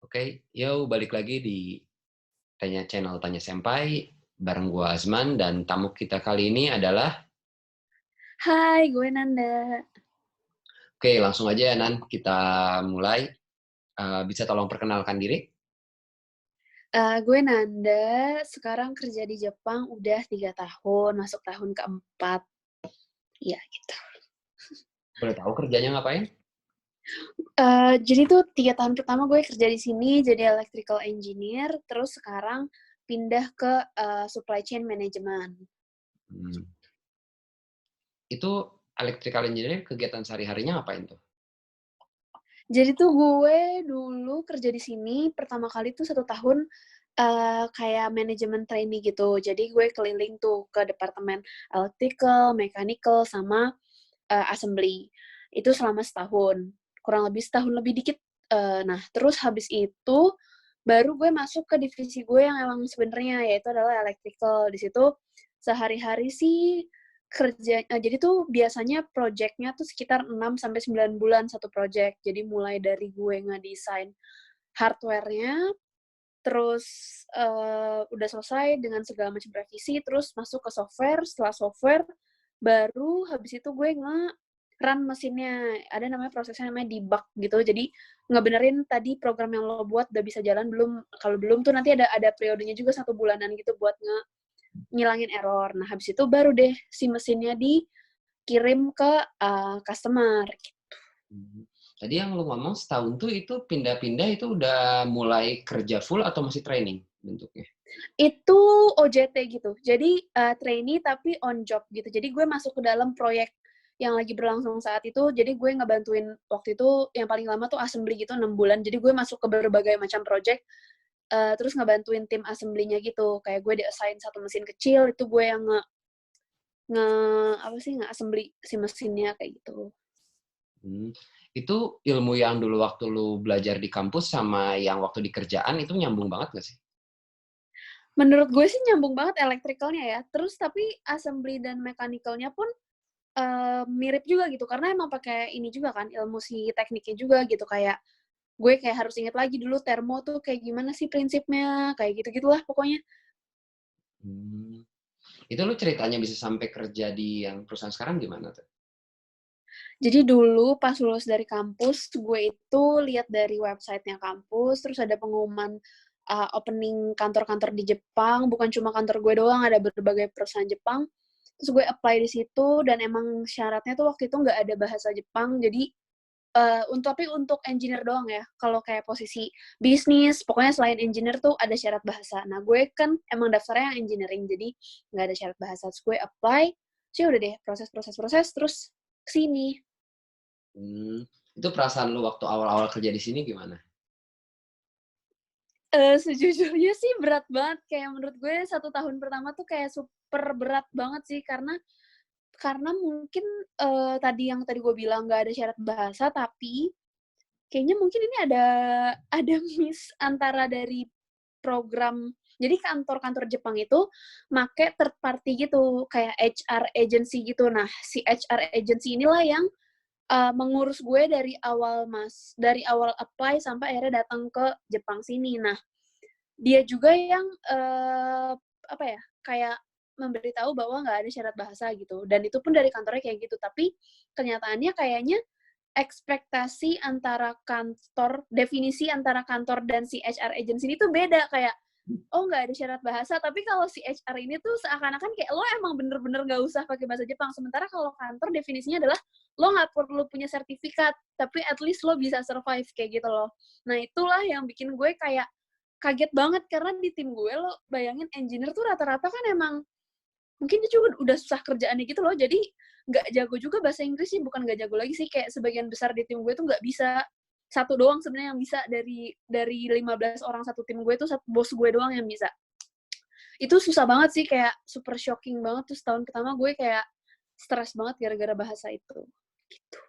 Oke, balik lagi di channel Tanya Senpai, bareng gua Azman, dan tamu kita kali ini adalah, Hai, gue Nanda. oke langsung aja ya Nan, kita mulai. Bisa tolong perkenalkan diri? Gue Nanda, sekarang kerja di Jepang udah 3 tahun, masuk tahun keempat. Ya, gitu. Boleh tahu kerjanya ngapain? Jadi tuh 3 tahun pertama gue kerja di sini jadi electrical engineer, terus sekarang pindah ke supply chain management. Hmm. Itu electrical engineering kegiatan sehari-harinya ngapain tuh? Jadi tuh gue dulu kerja di sini pertama kali tuh 1 tahun kayak manajemen trainee gitu. Jadi gue keliling tuh ke departemen electrical, mechanical, sama assembly. Itu selama setahun, kurang lebih setahun lebih dikit. Nah, terus habis itu baru gue masuk ke divisi gue yang emang sebenarnya yaitu adalah electrical. Di situ sehari-hari sih kerja, jadi tuh biasanya project-nya tuh sekitar 6 sampai 9 bulan satu project. Jadi mulai dari gue ngedesain hardware-nya, terus udah selesai dengan segala macam revisi, terus masuk ke software. Setelah software, baru habis itu gue nge-run mesinnya. Ada namanya prosesnya namanya debug gitu. Jadi ngebenerin tadi program yang lo buat udah bisa jalan belum. Kalau belum tuh nanti ada periodenya juga 1 bulanan gitu buat ngilangin error. Nah, habis itu baru deh si mesinnya dikirim ke customer. Hmm. Tadi yang lu ngomong setahun tuh itu pindah-pindah itu udah mulai kerja full atau masih training bentuknya? Itu OJT gitu. Jadi trainee tapi on job gitu. Jadi gue masuk ke dalam proyek yang lagi berlangsung saat itu. Jadi gue ngebantuin waktu itu yang paling lama tuh assembly gitu 6 bulan. Jadi gue masuk ke berbagai macam project, terus ngebantuin tim assembly-nya gitu. Kayak gue di-assign satu mesin kecil, itu gue yang nge apa sih nge-assembly si mesinnya kayak gitu. Hmm. Itu ilmu yang dulu waktu lu belajar di kampus sama yang waktu di kerjaan itu nyambung banget gak sih? Menurut gue sih nyambung banget electrical-nya ya. Terus tapi assembly dan mechanical-nya pun mirip juga gitu karena emang pakai ini juga kan ilmu si tekniknya juga gitu kayak gue kayak harus inget lagi dulu termo tuh kayak gimana sih prinsipnya kayak gitu gitulah pokoknya. Hmm. Itu lu ceritanya bisa sampai kerja di yang perusahaan sekarang gimana tuh? Jadi dulu pas lulus dari kampus gue itu lihat dari websitenya kampus terus ada pengumuman opening kantor-kantor di Jepang, bukan cuma kantor gue doang, ada berbagai perusahaan Jepang. Terus gue apply di situ dan emang syaratnya tuh waktu itu nggak ada bahasa Jepang, jadi tapi untuk engineer doang ya. Kalau kayak posisi bisnis, pokoknya selain engineer tuh ada syarat bahasa. Nah, gue kan emang daftarnya yang engineering, jadi nggak ada syarat bahasa. Terus gue apply, sih udah deh proses, terus kesini. Hmm. Itu perasaan lu waktu awal-awal kerja di sini gimana? Sejujurnya sih berat banget. Kayak menurut gue 1 tahun pertama tuh kayak super berat banget sih, karena mungkin tadi gue bilang nggak ada syarat bahasa, tapi kayaknya mungkin ini ada miss antara dari program. Jadi kantor-kantor Jepang itu make third party gitu, kayak HR agency gitu. Nah, si HR agency inilah yang mengurus gue dari awal apply sampai akhirnya datang ke Jepang sini. Nah, dia juga yang apa ya, kayak memberitahu bahwa nggak ada syarat bahasa gitu. Dan itu pun dari kantornya kayak gitu. Tapi kenyataannya kayaknya ekspektasi antara kantor, definisi antara kantor dan si HR agency ini tuh beda, kayak, oh nggak ada syarat bahasa, tapi kalau si HR ini tuh seakan-akan kayak lo emang bener-bener nggak usah pakai bahasa Jepang. Sementara kalau kantor definisinya adalah lo nggak perlu punya sertifikat, tapi at least lo bisa survive kayak gitu loh. Nah itulah yang bikin gue kayak kaget banget karena di tim gue lo bayangin engineer tuh rata-rata kan emang mungkin dia juga udah susah kerjaannya gitu loh, jadi nggak jago juga bahasa Inggris sih, bukan nggak jago lagi sih, kayak sebagian besar di tim gue tuh nggak bisa. Satu doang sebenarnya yang bisa dari 15 orang satu tim gue tuh bos gue doang yang bisa. Itu susah banget sih, kayak super shocking banget tuh setahun pertama gue kayak stres banget gara-gara bahasa itu. Gitu.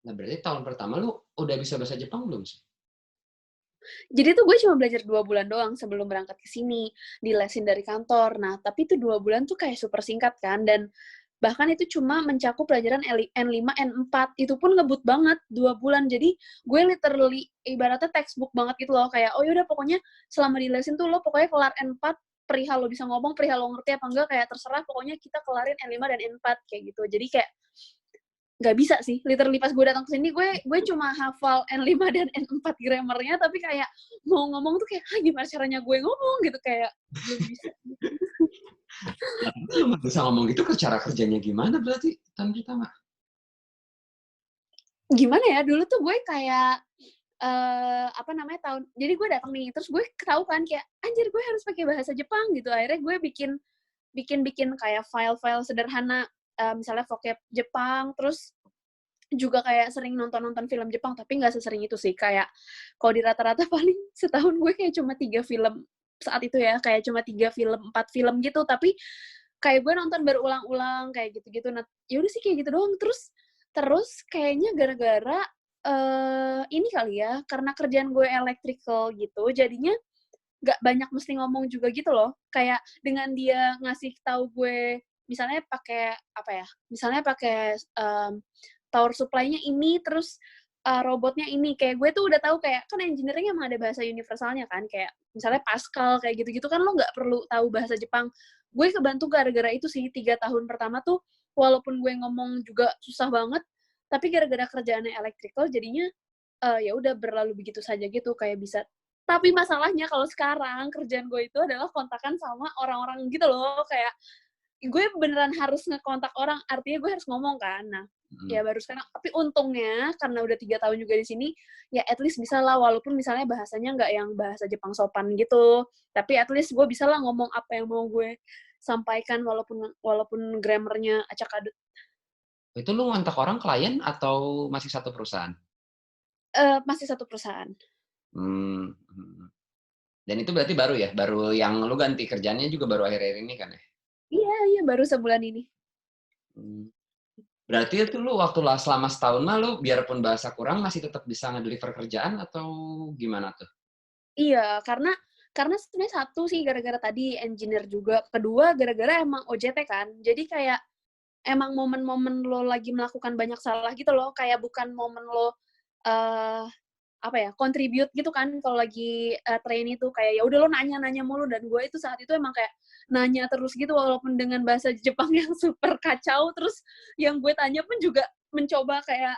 Nah, berarti tahun pertama lu udah bisa bahasa Jepang belum sih? Jadi tuh gue cuma belajar 2 bulan doang sebelum berangkat ke sini, dilesin dari kantor. Nah, tapi itu 2 bulan tuh kayak super singkat kan, dan Bahkan itu cuma mencakup pelajaran N5, N4, itu pun ngebut banget 2 bulan. Jadi gue literally ibaratnya textbook banget gitu loh, kayak oh yaudah pokoknya selama di lesin tuh lo pokoknya kelar N4, perihal lo bisa ngomong, perihal lo ngerti apa enggak, kayak terserah pokoknya kita kelarin N5 dan N4 kayak gitu. Jadi kayak nggak bisa sih, literally pas gue datang ke sini gue cuma hafal N5 dan N4 grammarnya, tapi kayak mau ngomong tuh kayak gimana caranya gue ngomong gitu, kayak belum bisa. Nah, lu bisa ngomong gitu, cara kerjanya gimana berarti tahun pertama? Gimana ya, dulu tuh gue kayak jadi gue datang nih, terus gue tahu kan kayak anjir gue harus pakai bahasa Jepang gitu. Akhirnya gue bikin kayak file-file sederhana, misalnya vocab Jepang, terus juga kayak sering nonton film Jepang, tapi nggak sesering itu sih. Kayak kalau di rata-rata paling setahun gue kayak cuma 3 film saat itu ya, kayak cuma 3 film, 4 film gitu, tapi kayak gue nonton berulang-ulang kayak gitu-gitu. Nah, ya udah sih kayak gitu doang. Terus kayaknya gara-gara ini kali ya, karena kerjaan gue electrical gitu, jadinya nggak banyak mesti ngomong juga gitu loh. Kayak dengan dia ngasih tahu gue, misalnya pakai apa ya? Misalnya pakai power supply-nya ini, terus robotnya ini. Kayak gue tuh udah tahu kayak kan engineering emang ada bahasa universalnya kan, kayak misalnya Pascal kayak gitu-gitu kan lo nggak perlu tahu bahasa Jepang. Gue kebantu gara-gara itu sih 3 tahun pertama tuh walaupun gue ngomong juga susah banget, tapi gara-gara kerjaannya electrical jadinya ya udah berlalu begitu saja gitu kayak bisa. Tapi masalahnya kalau sekarang kerjaan gue itu adalah kontakan sama orang-orang gitu loh, kayak gue beneran harus ngekontak orang, artinya gue harus ngomong kan. Nah, ya baru sekarang. Tapi untungnya karena udah 3 tahun juga di sini, ya at least bisa lah walaupun misalnya bahasanya nggak yang bahasa Jepang sopan gitu, tapi at least gue bisa lah ngomong apa yang mau gue sampaikan walaupun grammarnya acak-adut. Itu lu ngontak orang klien atau masih satu perusahaan? Masih satu perusahaan. Hmm. Dan itu berarti baru ya? Baru yang lu ganti kerjaannya juga baru akhir-akhir ini kan ya? Iya, baru sebulan ini. Hmm. Berarti itu lu waktu lah selama setahun mah lu biarpun bahasa kurang masih tetap bisa ngedeliver kerjaan atau gimana tuh? Iya, karena sebenarnya satu sih gara-gara tadi engineer juga, kedua gara-gara emang OJT kan. Jadi kayak emang momen-momen lo lagi melakukan banyak salah gitu loh, kayak bukan momen lo eee, apa ya, contribute gitu kan kalau lagi train itu kayak ya udah lo nanya-nanya mulu, dan gue itu saat itu emang kayak nanya terus gitu walaupun dengan bahasa Jepang yang super kacau, terus yang gue tanya pun juga mencoba kayak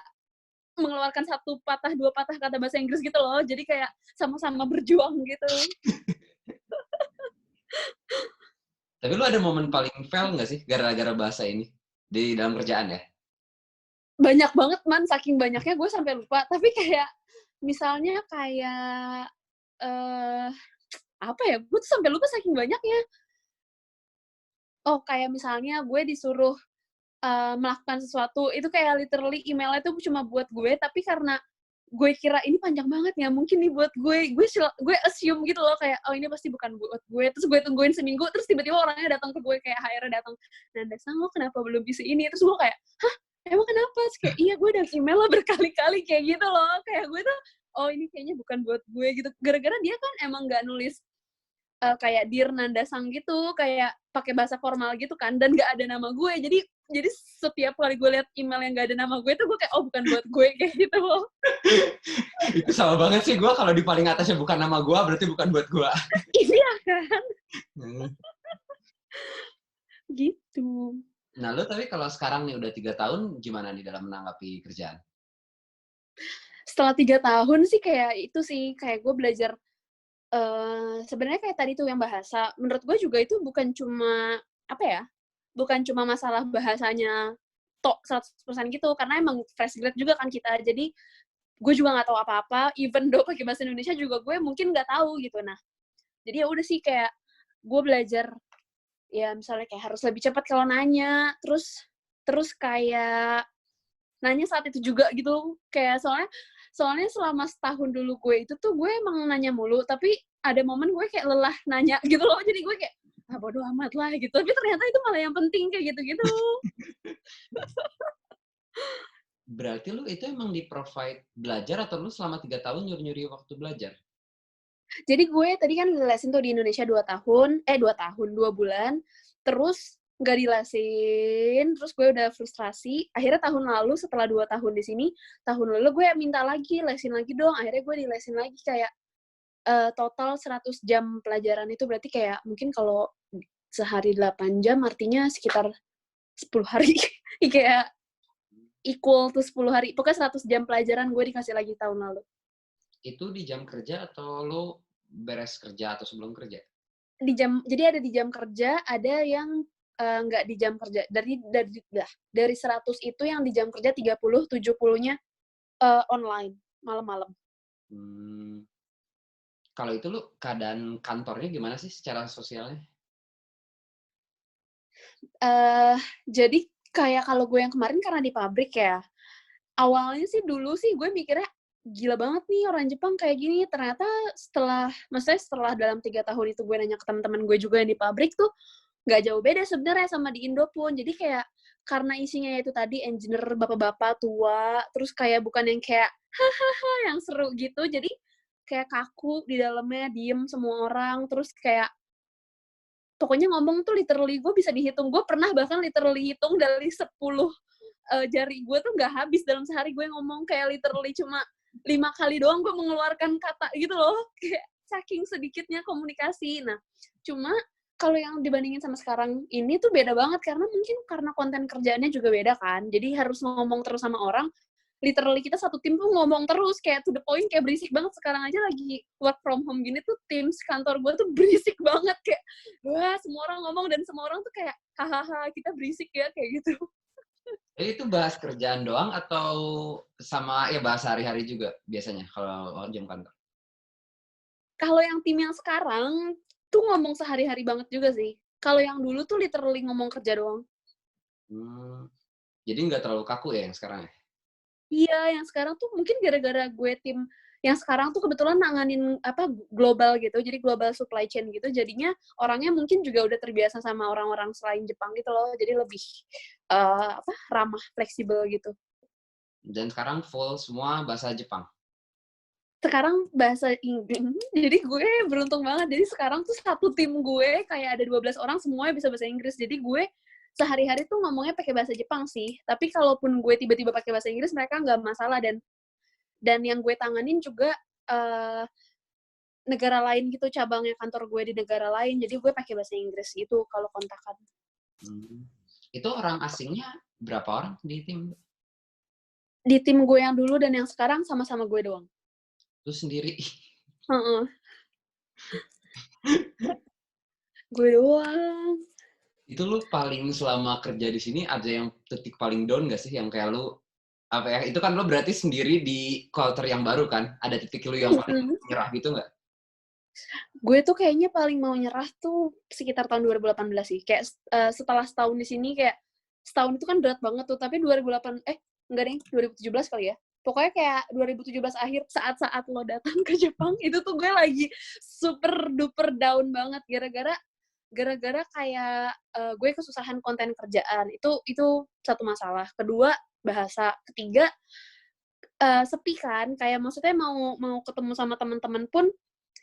mengeluarkan 1 patah, 2 patah kata bahasa Inggris gitu loh. Jadi kayak sama-sama berjuang gitu. Tapi lu ada momen paling fail nggak sih gara-gara bahasa ini di dalam kerjaan ya? Banyak banget man, saking banyaknya gue sampai lupa. Tapi kayak misalnya kayak eh apa ya? Gue tuh sampai lupa saking banyaknya. Oh, kayak misalnya gue disuruh melakukan sesuatu, itu kayak literally email-nya tuh cuma buat gue, tapi karena gue kira ini panjang banget, nggak mungkin nih buat gue assume gitu loh, kayak, oh ini pasti bukan buat gue, terus gue tungguin seminggu, terus tiba-tiba orangnya datang ke gue, kayak HR-nya datang, "Nanda Sang, lo kenapa belum bisa ini?" Terus gue kayak, "Hah? Emang kenapa?" Terus kayak, "Iya, gue udah email lo berkali-kali," kayak gitu loh, kayak gue tuh, oh ini kayaknya bukan buat gue gitu, gara-gara dia kan emang nggak nulis kayak Dear Nanda Sang gitu, kayak pakai bahasa formal gitu kan, dan nggak ada nama gue. Jadi setiap kali gue liat email yang nggak ada nama gue tuh gue kayak, oh bukan buat gue, kayak gitu loh. Itu sama banget sih, gue kalau di paling atasnya bukan nama gue berarti bukan buat gue. Iya kan? Gitu. Nah lu tapi kalau sekarang nih udah 3 tahun gimana nih dalam menanggapi kerjaan? Setelah 3 tahun sih kayak itu sih, kayak gue belajar, sebenarnya kayak tadi tuh yang bahasa, menurut gue juga itu bukan cuma, apa ya, bukan cuma masalah bahasanya tok 100% gitu, karena emang fresh grade juga kan kita, jadi gue juga nggak tahu apa-apa, even though pakai bahasa Indonesia juga gue mungkin nggak tahu gitu. Nah, jadi ya udah sih kayak gue belajar, ya misalnya kayak harus lebih cepat kalau nanya, terus terus kayak nanya saat itu juga gitu, kayak soalnya soalnya selama setahun dulu gue itu tuh gue emang nanya mulu, tapi ada momen gue kayak lelah nanya gitu loh, jadi gue kayak, "Ah, bodo amat lah," gitu, tapi ternyata itu malah yang penting kayak gitu-gitu. Berarti lu itu emang di-provide belajar atau lu selama 3 tahun nyuri-nyuri waktu belajar? Jadi gue tadi kan lesin tuh di Indonesia 2 tahun, 2 tahun, 2 bulan, terus nggak dilesin, terus gue udah frustrasi. Akhirnya tahun lalu setelah 2 tahun di sini, tahun lalu gue minta lagi, lesin lagi dong. Akhirnya gue dilesin lagi kayak total 100 jam pelajaran itu berarti kayak mungkin kalau sehari 8 jam artinya sekitar 10 hari. Kayak equal to 10 hari. Pokoknya 100 jam pelajaran gue dikasih lagi tahun lalu. Itu di jam kerja atau lo beres kerja atau sebelum kerja? Jadi ada di jam kerja, ada yang nggak di jam kerja. Dari 100 itu yang di jam kerja 30, 70-nya online, malam-malam. Kalau itu lu keadaan kantornya gimana sih secara sosialnya? Jadi kayak kalau gue yang kemarin karena di pabrik ya, awalnya sih dulu sih gue mikirnya gila banget nih orang Jepang kayak gini. Ternyata setelah dalam 3 tahun itu gue nanya ke teman-teman gue juga yang di pabrik tuh nggak jauh beda sebenarnya sama di Indo pun. Jadi kayak karena isinya itu tadi engineer bapak-bapak tua, terus kayak bukan yang kayak hahaha yang seru gitu. Jadi kayak kaku di dalamnya, diem semua orang, terus kayak pokoknya ngomong tuh literally gue bisa dihitung. Gue pernah bahkan literally hitung dari 10 jari gue tuh nggak habis dalam sehari gue ngomong, kayak literally cuma 5 kali doang gue mengeluarkan kata gitu loh, kayak saking sedikitnya komunikasi. Nah, cuma kalau yang dibandingin sama sekarang ini tuh beda banget karena mungkin karena konten kerjaannya juga beda kan, jadi harus ngomong terus sama orang. Literally kita satu tim tuh ngomong terus kayak to the point, kayak berisik banget. Sekarang aja lagi work from home gini tuh tim kantor gue tuh berisik banget, kayak wah semua orang ngomong dan semua orang tuh kayak hahaha kita berisik ya kayak gitu. Jadi itu bahas kerjaan doang atau sama ya bahas hari-hari juga biasanya kalau jam kantor? Kalau yang tim yang sekarang tuh ngomong sehari-hari banget juga sih. Kalau yang dulu tuh literally ngomong kerja doang. Jadi nggak terlalu kaku ya yang sekarang ya? Iya, yang sekarang tuh mungkin gara-gara gue tim yang sekarang tuh kebetulan nanganin global gitu, jadi global supply chain gitu, jadinya orangnya mungkin juga udah terbiasa sama orang-orang selain Jepang gitu loh, jadi lebih ramah, fleksibel gitu. Dan sekarang full semua bahasa Jepang? Sekarang bahasa Inggris, jadi gue beruntung banget, jadi sekarang tuh satu tim gue kayak ada 12 orang semuanya bisa bahasa Inggris, jadi gue sehari-hari tuh ngomongnya pakai bahasa Jepang sih, tapi kalaupun gue tiba-tiba pakai bahasa Inggris mereka nggak masalah. Dan yang gue tanganin juga negara lain gitu, cabangnya kantor gue di negara lain, jadi gue pakai bahasa Inggris gitu kalau kontakan. Itu orang asingnya berapa orang di tim? Di tim gue yang dulu dan yang sekarang sama-sama gue doang. Lu sendiri? Gue doang. Itu lu paling selama kerja di sini ada yang titik paling down nggak sih? Yang kayak lu apa ya? Itu kan lu berarti sendiri di culture yang baru kan? Ada titik lu yang paling nyerah gitu nggak? Gue tuh kayaknya paling mau nyerah tuh sekitar tahun 2018 sih. Kayak setelah setahun di sini, kayak setahun itu kan berat banget tuh, tapi 2017 kali ya. Pokoknya kayak 2017 akhir, saat-saat lo datang ke Jepang, itu tuh gue lagi super duper down banget gara-gara kayak gue kesusahan konten kerjaan. Itu satu masalah. Kedua, bahasa. Ketiga, sepi kan, kayak maksudnya mau ketemu sama teman-teman pun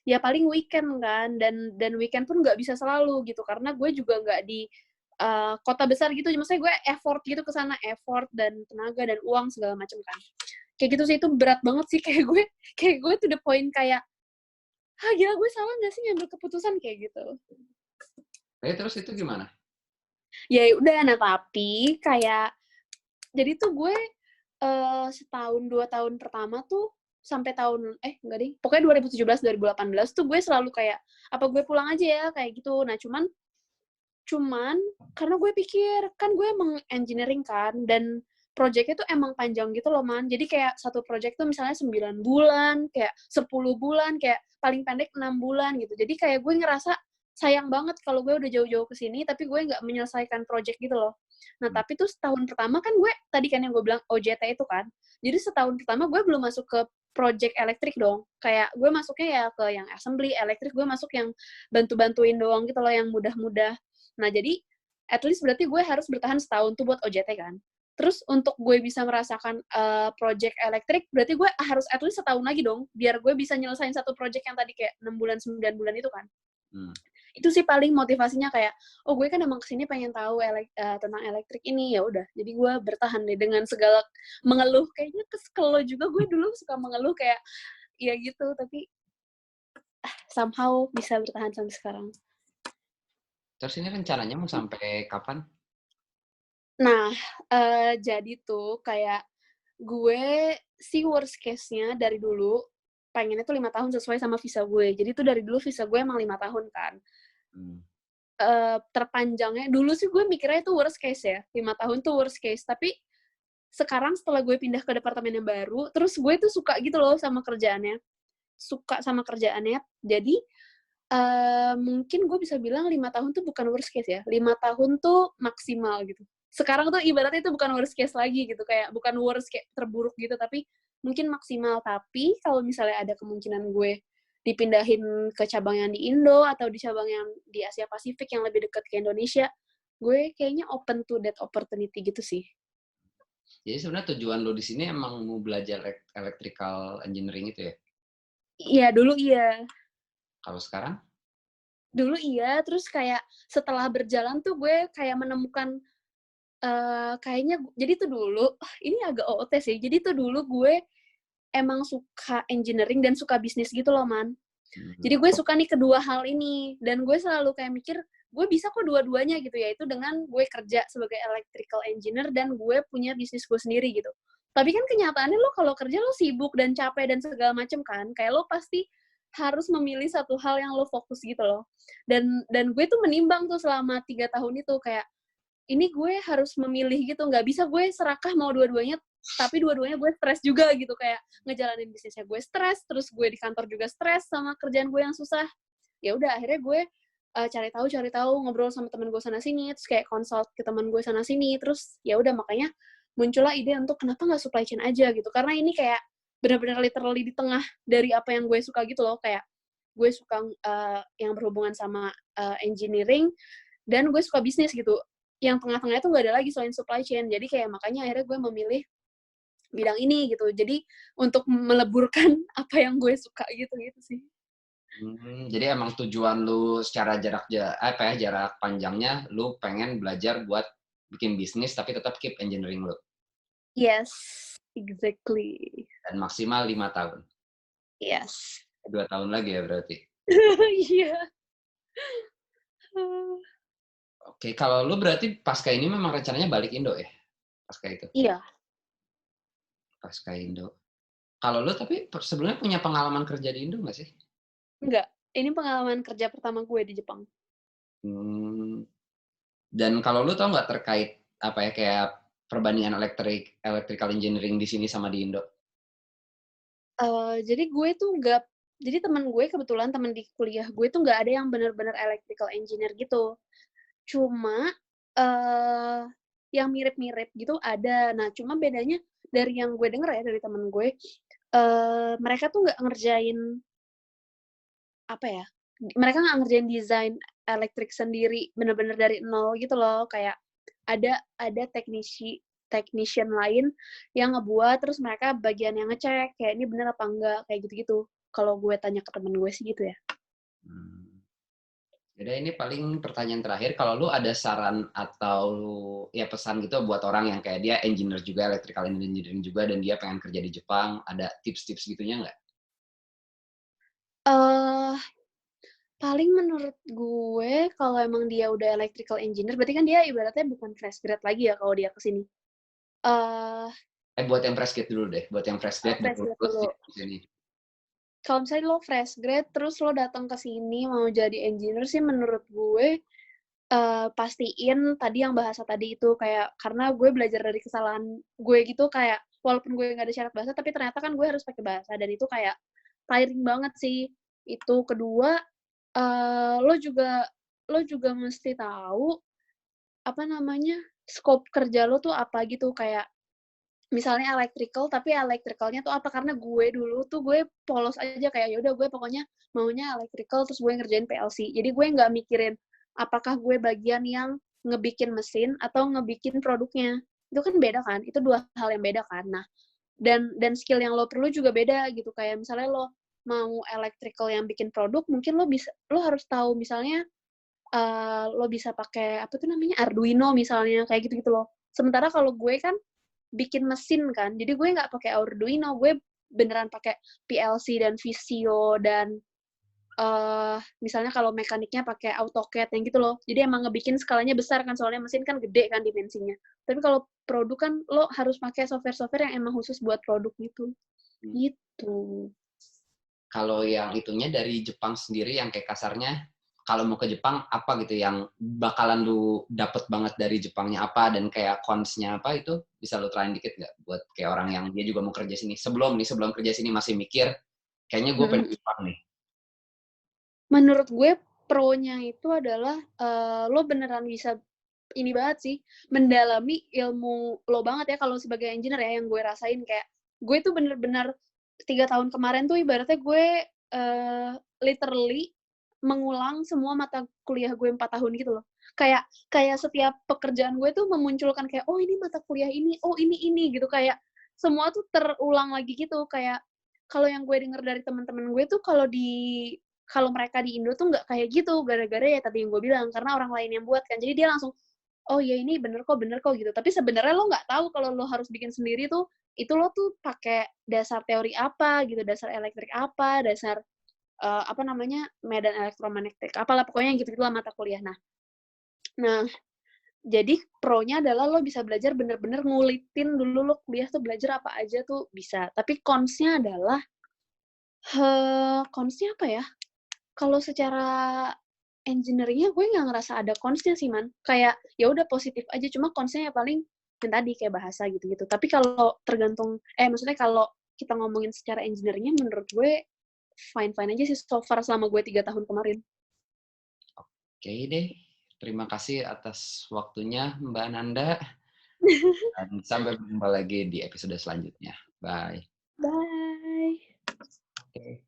ya paling weekend kan, dan weekend pun nggak bisa selalu gitu karena gue juga nggak di kota besar gitu, maksudnya gue effort gitu ke sana, effort dan tenaga dan uang segala macam kan, kayak gitu sih. Itu berat banget sih, kayak gue to the point kayak gila gue salah nggak sih ngambil keputusan kayak gitu. Terus itu gimana? Ya udah, nah tapi kayak jadi tuh gue setahun 2 tahun pertama tuh sampai enggak deh, pokoknya 2017 2018 tuh gue selalu kayak apa gue pulang aja ya kayak gitu. Nah cuman karena gue pikir kan gue emang engineering kan, dan project-nya tuh emang panjang gitu loh man, jadi kayak satu project tuh misalnya 9 bulan, kayak 10 bulan, kayak paling pendek 6 bulan gitu. Jadi kayak gue ngerasa sayang banget kalau gue udah jauh-jauh ke sini tapi gue nggak menyelesaikan project gitu loh. Nah tapi tuh setahun pertama kan gue tadi kan yang gue bilang OJT itu kan, jadi setahun pertama gue belum masuk ke project elektrik dong, kayak gue masuknya ya ke yang assembly elektrik, gue masuk yang bantu-bantuin doang gitu loh, yang mudah-mudah. Nah, jadi at least berarti gue harus bertahan setahun tuh buat OJT kan. Terus untuk gue bisa merasakan project elektrik, berarti gue harus at least setahun lagi dong, biar gue bisa nyelesain satu project yang tadi kayak 6 bulan, 9 bulan itu kan. Itu sih paling motivasinya kayak, oh gue kan emang kesini pengen tahu tentang elektrik ini, ya udah. Jadi gue bertahan deh dengan segala mengeluh. Kayaknya kesel juga gue dulu suka mengeluh kayak, ya gitu, tapi somehow bisa bertahan sampai sekarang. Terus ini rencananya mau sampai kapan? Nah, jadi tuh kayak gue sih worst case-nya dari dulu pengennya tuh 5 tahun sesuai sama visa gue. Jadi tuh dari dulu visa gue emang 5 tahun kan. Terpanjangnya dulu sih gue mikirnya itu worst case ya. 5 tahun tuh worst case. Tapi sekarang setelah gue pindah ke departemen yang baru, terus gue tuh suka gitu loh sama kerjaannya. Suka sama kerjaannya. Jadi mungkin gue bisa bilang 5 tahun tuh bukan worst case ya. 5 tahun tuh maksimal gitu. Sekarang tuh ibaratnya itu bukan worst case lagi gitu. Kayak bukan worst kayak terburuk gitu, tapi mungkin maksimal. Tapi kalau misalnya ada kemungkinan gue dipindahin ke cabang yang di Indo atau di cabang yang di Asia Pasifik yang lebih dekat ke Indonesia, gue kayaknya open to that opportunity gitu sih. Jadi sebenarnya tujuan lo di sini emang mau belajar electrical engineering itu ya? Iya, dulu iya. Kalau sekarang? Dulu iya, terus kayak setelah berjalan tuh gue kayak menemukan kayaknya jadi tuh dulu ini agak OOT sih. Jadi tuh dulu gue emang suka engineering dan suka bisnis gitu loh, Man. Jadi gue suka nih kedua hal ini dan gue selalu kayak mikir gue bisa kok dua-duanya gitu ya, itu dengan gue kerja sebagai electrical engineer dan gue punya bisnis gue sendiri gitu. Tapi kan kenyataannya lo kalau kerja lo sibuk dan capek dan segala macem kan, kayak lo pasti harus memilih satu hal yang lo fokus gitu loh. Dan gue tuh menimbang tuh selama 3 tahun itu kayak ini gue harus memilih gitu, nggak bisa gue serakah mau dua-duanya, tapi dua-duanya gue stres juga gitu, kayak ngejalanin bisnisnya gue stres, terus gue di kantor juga stres sama kerjaan gue yang susah. Ya udah akhirnya gue cari tahu, ngobrol sama teman gue sana sini, terus kayak consult ke teman gue sana sini, terus ya udah makanya muncullah ide untuk kenapa nggak supply chain aja gitu, karena ini kayak benar-benar literally di tengah dari apa yang gue suka gitu loh, kayak gue suka yang berhubungan sama engineering dan gue suka bisnis gitu. Yang tengah-tengah itu nggak ada lagi selain supply chain. Jadi kayak makanya akhirnya gue memilih bidang ini gitu. Jadi untuk meleburkan apa yang gue suka gitu sih. Jadi emang tujuan lu secara jarak panjangnya lu pengen belajar buat bikin bisnis tapi tetap keep engineering lu. Yes, exactly. Dan maksimal 5 tahun. Yes. 2 tahun lagi ya berarti. Iya. Oke, kalau lu berarti pasca ini memang rencananya balik Indo ya? Pasca itu? Iya. Pasca Indo. Kalau lu tapi sebelumnya punya pengalaman kerja di Indo nggak sih? Enggak. Ini pengalaman kerja pertama gue di Jepang. Dan kalau lu tau nggak terkait apa ya kayak perbandingan electrical engineering di sini sama di Indo? Jadi gue tuh nggak, jadi teman gue kebetulan teman di kuliah gue tuh nggak ada yang benar-benar electrical engineer gitu. Cuma yang mirip-mirip gitu ada. Nah, cuma bedanya dari yang gue denger ya dari temen gue, mereka tuh nggak ngerjain apa ya? Mereka nggak ngerjain desain elektrik sendiri, bener-bener dari nol gitu loh. Kayak ada technician lain yang ngebuat, terus mereka bagian yang ngecek kayak ini bener apa enggak kayak gitu-gitu. Kalau gue tanya ke temen gue sih gitu ya. Jadi ini paling pertanyaan terakhir, kalau lu ada saran atau ya pesan gitu buat orang yang kayak dia engineer juga, electrical engineering juga, dan dia pengen kerja di Jepang, ada tips-tips gitunya nggak? Paling menurut gue kalau emang dia udah electrical engineer, berarti kan dia ibaratnya bukan fresh grad lagi ya kalau dia kesini. Buat yang fresh grad dulu deh, buat yang fresh grad Fresh grad lulus dulu. di sini. Kalau misalnya lo fresh grad, terus lo datang ke sini mau jadi engineer sih menurut gue, pastiin tadi yang bahasa tadi itu, kayak karena gue belajar dari kesalahan gue gitu, kayak walaupun gue nggak ada syarat bahasa, tapi ternyata kan gue harus pakai bahasa, dan itu kayak tiring banget sih. Itu. Kedua, lo juga mesti tahu, apa namanya, scope kerja lo tuh apa gitu, kayak misalnya electrical, tapi electrical-nya tuh apa, karena gue dulu tuh gue polos aja kayak, ya udah gue pokoknya maunya electrical terus gue ngerjain PLC. Jadi gue nggak mikirin apakah gue bagian yang ngebikin mesin atau ngebikin produknya. Itu kan beda kan? Itu dua hal yang beda kan? Nah, dan skill yang lo perlu juga beda gitu. Kayak misalnya lo mau electrical yang bikin produk, mungkin lo harus tahu misalnya lo bisa pakai apa tuh namanya, Arduino misalnya, kayak gitu-gitu loh. Sementara kalau gue kan bikin mesin kan, jadi gue nggak pakai Arduino, gue beneran pakai PLC dan Visio dan misalnya kalau mekaniknya pakai AutoCAD yang gitu loh. Jadi emang ngebikin skalanya besar kan, soalnya mesin kan gede kan dimensinya. Tapi kalau produk kan lo harus pakai software-software yang emang khusus buat produk gitu. Gitu. Kalau yang itunya dari Jepang sendiri yang kayak kasarnya, kalau mau ke Jepang apa gitu yang bakalan lu dapet banget dari Jepangnya apa dan kayak cons-nya apa itu bisa lu terain dikit nggak buat kayak orang yang dia juga mau kerja sini sebelum kerja sini masih mikir kayaknya gue pengen ke Jepang nih. Menurut gue pro-nya itu adalah lo beneran bisa ini banget sih, mendalami ilmu lo banget ya kalau sebagai engineer ya, yang gue rasain kayak gue tuh bener-bener 3 tahun kemarin tuh ibaratnya gue literally mengulang semua mata kuliah gue 4 tahun gitu loh. Kayak kayak setiap pekerjaan gue tuh memunculkan kayak, "Oh ini mata kuliah ini, oh ini," gitu. Kayak semua tuh terulang lagi gitu. Kayak kalau yang gue denger dari teman-teman gue tuh kalau mereka di Indo tuh nggak kayak gitu, gara-gara ya tadi yang gue bilang, karena orang lain yang buat kan. Jadi dia langsung, "Oh ya ini bener kok," gitu. Tapi sebenarnya lo nggak tahu kalau lo harus bikin sendiri tuh, itu lo tuh pakai dasar teori apa gitu, dasar elektrik apa, dasar, apa namanya, medan elektromagnetik, apalah pokoknya gitu-gitulah mata kuliah. Nah, jadi pro-nya adalah lo bisa belajar bener-bener ngulitin dulu lo kuliah tuh belajar apa aja tuh bisa. Tapi cons-nya adalah, cons-nya apa ya? Kalau secara engineering-nya gue nggak ngerasa ada cons-nya sih, Man. Kayak, ya udah positif aja, cuma cons-nya ya paling yang tadi, kayak bahasa gitu-gitu. Tapi kalau tergantung maksudnya kalau kita ngomongin secara engineering-nya menurut gue fine-fine aja sih so far selama gue 3 tahun kemarin. Oke deh, terima kasih atas waktunya Mbak Nanda dan sampai berjumpa lagi di episode selanjutnya. Bye. Bye. Oke.